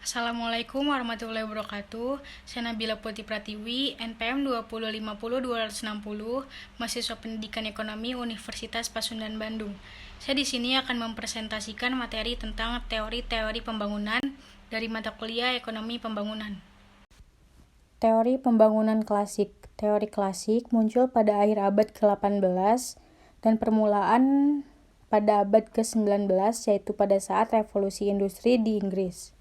Assalamualaikum warahmatullahi wabarakatuh. Saya Nabila Putri Pratiwi, NPM 2050260, mahasiswa Pendidikan Ekonomi Universitas Pasundan Bandung. Saya di sini akan mempresentasikan materi tentang teori-teori pembangunan dari mata kuliah Ekonomi Pembangunan. Teori pembangunan klasik. Teori klasik muncul pada akhir abad ke-18 dan permulaan pada abad ke-19, yaitu pada saat revolusi industri di Inggris.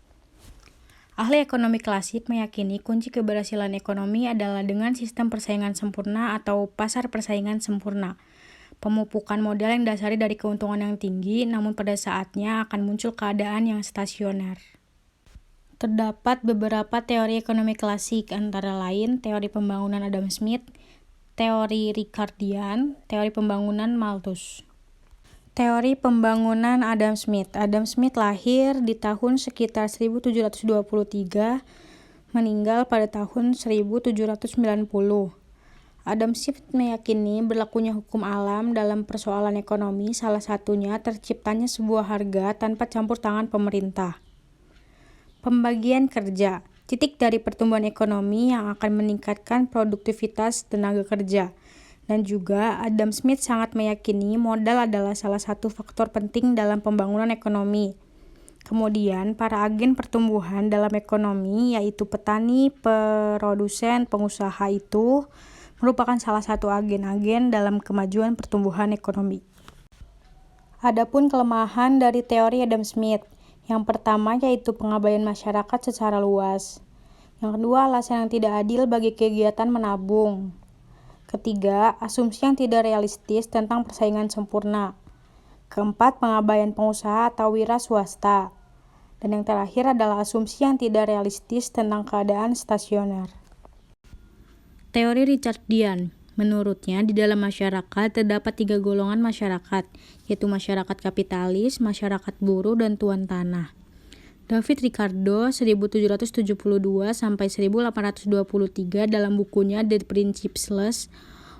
Ahli ekonomi klasik meyakini kunci keberhasilan ekonomi adalah dengan sistem persaingan sempurna atau pasar persaingan sempurna. Pemupukan modal yang dasari dari keuntungan yang tinggi, namun pada saatnya akan muncul keadaan yang stasioner. Terdapat beberapa teori ekonomi klasik, antara lain teori pembangunan Adam Smith, teori Ricardian, teori pembangunan Malthus. Teori pembangunan Adam Smith. Adam Smith lahir di tahun sekitar 1723, meninggal pada tahun 1790. Adam Smith meyakini berlakunya hukum alam dalam persoalan ekonomi, salah satunya terciptanya sebuah harga tanpa campur tangan pemerintah. Pembagian kerja, titik dari pertumbuhan ekonomi yang akan meningkatkan produktivitas tenaga kerja. Dan juga Adam Smith sangat meyakini modal adalah salah satu faktor penting dalam pembangunan ekonomi. Kemudian para agen pertumbuhan dalam ekonomi, yaitu petani, produsen, pengusaha itu merupakan salah satu agen-agen dalam kemajuan pertumbuhan ekonomi. Adapun kelemahan dari teori Adam Smith, yang pertama yaitu pengabaian masyarakat secara luas. Yang kedua, alasan yang tidak adil bagi kegiatan menabung. Ketiga, asumsi yang tidak realistis tentang persaingan sempurna. Keempat, pengabaian pengusaha atau wira swasta. Dan yang terakhir adalah asumsi yang tidak realistis tentang keadaan stasioner. Teori Ricardian. Menurutnya, di dalam masyarakat terdapat 3 golongan masyarakat, yaitu masyarakat kapitalis, masyarakat buruh, dan tuan tanah. David Ricardo 1772-1823 dalam bukunya The Principles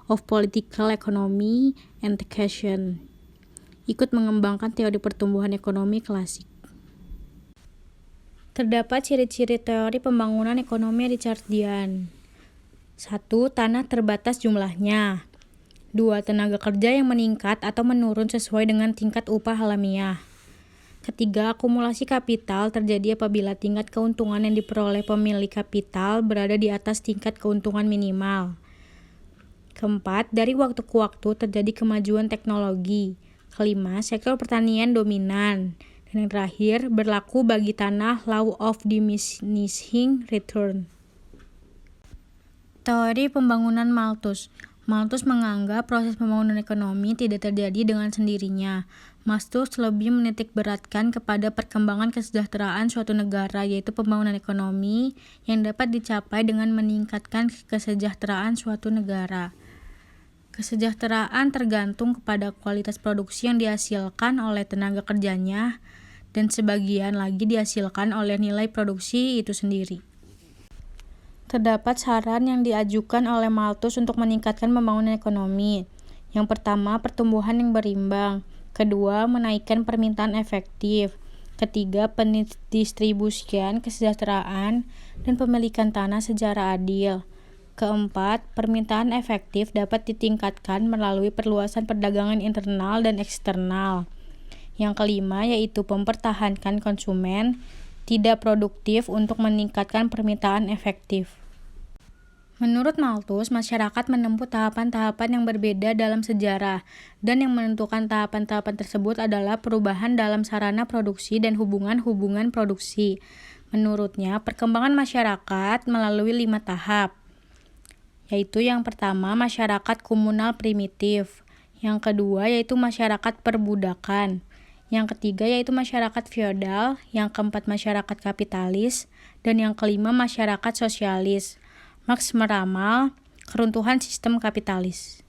of Political Economy and Taxation ikut mengembangkan teori pertumbuhan ekonomi klasik. Terdapat ciri-ciri teori pembangunan ekonomi Ricardian. 1. Tanah terbatas jumlahnya. 2. Tenaga kerja yang meningkat atau menurun sesuai dengan tingkat upah alamiah. Ketiga, akumulasi kapital terjadi apabila tingkat keuntungan yang diperoleh pemilik kapital berada di atas tingkat keuntungan minimal. Keempat, dari waktu ke waktu terjadi kemajuan teknologi. Kelima, sektor pertanian dominan. Dan yang terakhir, berlaku bagi tanah law of diminishing return. Teori pembangunan Malthus. Malthus menganggap proses pembangunan ekonomi tidak terjadi dengan sendirinya. Malthus lebih menitikberatkan kepada perkembangan kesejahteraan suatu negara, yaitu pembangunan ekonomi yang dapat dicapai dengan meningkatkan kesejahteraan suatu negara. Kesejahteraan tergantung kepada kualitas produksi yang dihasilkan oleh tenaga kerjanya, dan sebagian lagi dihasilkan oleh nilai produksi itu sendiri. Terdapat saran yang diajukan oleh Malthus untuk meningkatkan pembangunan ekonomi. Yang pertama, pertumbuhan yang berimbang. Kedua, menaikkan permintaan efektif. Ketiga, pendistribusian kesejahteraan dan pemilikan tanah secara adil. Keempat, permintaan efektif dapat ditingkatkan melalui perluasan perdagangan internal dan eksternal. Yang kelima, yaitu mempertahankan konsumen tidak produktif untuk meningkatkan permintaan efektif. Menurut Malthus, masyarakat menempuh tahapan-tahapan yang berbeda dalam sejarah, dan yang menentukan tahapan-tahapan tersebut adalah perubahan dalam sarana produksi dan hubungan-hubungan produksi. Menurutnya, perkembangan masyarakat melalui 5 tahap, yaitu yang pertama, masyarakat komunal primitif. Yang kedua, yaitu masyarakat perbudakan. Yang ketiga, yaitu masyarakat feodal. Yang keempat, masyarakat kapitalis. Dan yang kelima, masyarakat sosialis. Marx meramal keruntuhan sistem kapitalis.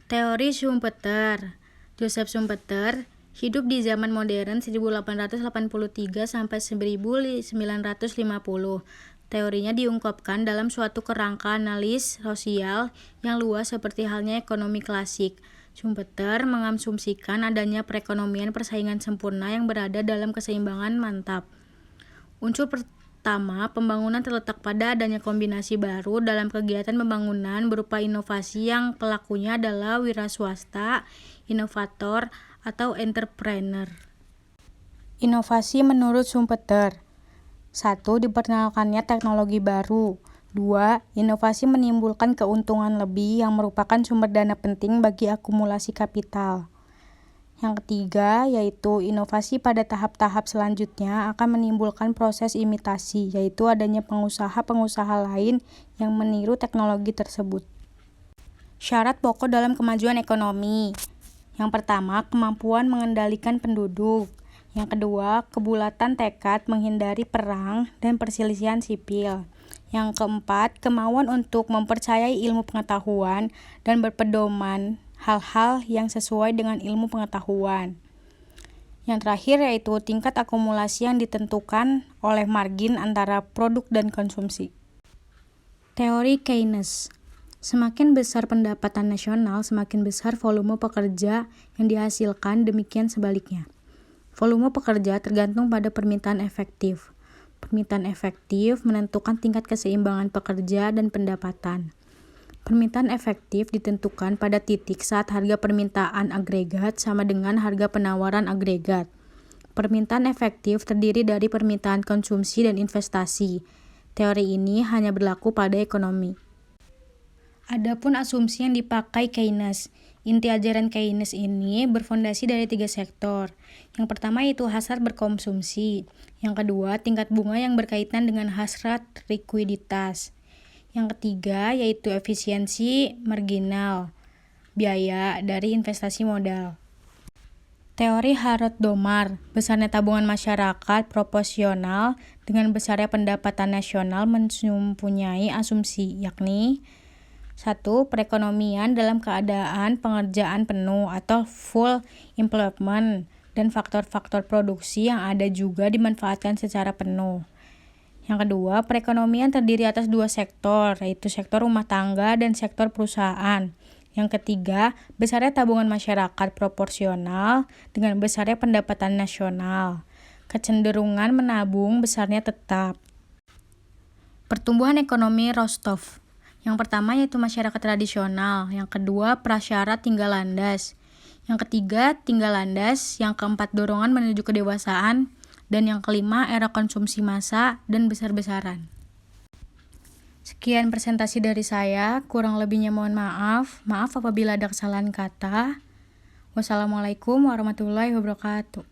Teori Schumpeter. Joseph Schumpeter hidup di zaman modern 1883 sampai 1950. Teorinya diungkapkan dalam suatu kerangka analis sosial yang luas seperti halnya ekonomi klasik. Schumpeter mengasumsikan adanya perekonomian persaingan sempurna yang berada dalam keseimbangan mantap. Unsur pertama, pembangunan terletak pada adanya kombinasi baru dalam kegiatan pembangunan berupa inovasi yang pelakunya adalah wira swasta, inovator, atau entrepreneur. Inovasi menurut Schumpeter. 1. Diperkenalkannya teknologi baru. 2. Inovasi menimbulkan keuntungan lebih yang merupakan sumber dana penting bagi akumulasi kapital. Yang ketiga, yaitu inovasi pada tahap-tahap selanjutnya akan menimbulkan proses imitasi, yaitu adanya pengusaha-pengusaha lain yang meniru teknologi tersebut. Syarat pokok dalam kemajuan ekonomi. Yang pertama, kemampuan mengendalikan penduduk. Yang kedua, kebulatan tekad menghindari perang dan perselisihan sipil. Yang keempat, kemauan untuk mempercayai ilmu pengetahuan dan berpedoman hal-hal yang sesuai dengan ilmu pengetahuan. Yang terakhir yaitu tingkat akumulasi yang ditentukan oleh margin antara produk dan konsumsi. Teori Keynes. Semakin besar pendapatan nasional, semakin besar volume pekerja yang dihasilkan, demikian sebaliknya. Volume pekerja tergantung pada permintaan efektif. Permintaan efektif menentukan tingkat keseimbangan pekerja dan pendapatan. Permintaan efektif ditentukan pada titik saat harga permintaan agregat sama dengan harga penawaran agregat. Permintaan efektif terdiri dari permintaan konsumsi dan investasi. Teori ini hanya berlaku pada ekonomi. Adapun asumsi yang dipakai Keynes. Inti ajaran Keynes ini berfondasi dari 3 sektor. Yang pertama yaitu hasrat berkonsumsi. Yang kedua, tingkat bunga yang berkaitan dengan hasrat likuiditas. Yang ketiga yaitu efisiensi marginal, biaya dari investasi modal. Teori Harrod-Domar, besarnya tabungan masyarakat proporsional dengan besarnya pendapatan nasional mempunyai asumsi, yakni 1. Perekonomian dalam keadaan pengerjaan penuh atau full employment dan faktor-faktor produksi yang ada juga dimanfaatkan secara penuh. Yang kedua, perekonomian terdiri atas 2 sektor, yaitu sektor rumah tangga dan sektor perusahaan. Yang ketiga, besarnya tabungan masyarakat proporsional dengan besarnya pendapatan nasional. Kecenderungan menabung besarnya tetap. Pertumbuhan ekonomi Rostov. Yang pertama yaitu masyarakat tradisional. Yang kedua, prasyarat tinggal landas. Yang ketiga, tinggal landas. Yang keempat, dorongan menuju kedewasaan. Dan yang kelima, era konsumsi massa dan besar-besaran. Sekian presentasi dari saya, kurang lebihnya mohon maaf. Maaf apabila ada kesalahan kata. Wassalamualaikum warahmatullahi wabarakatuh.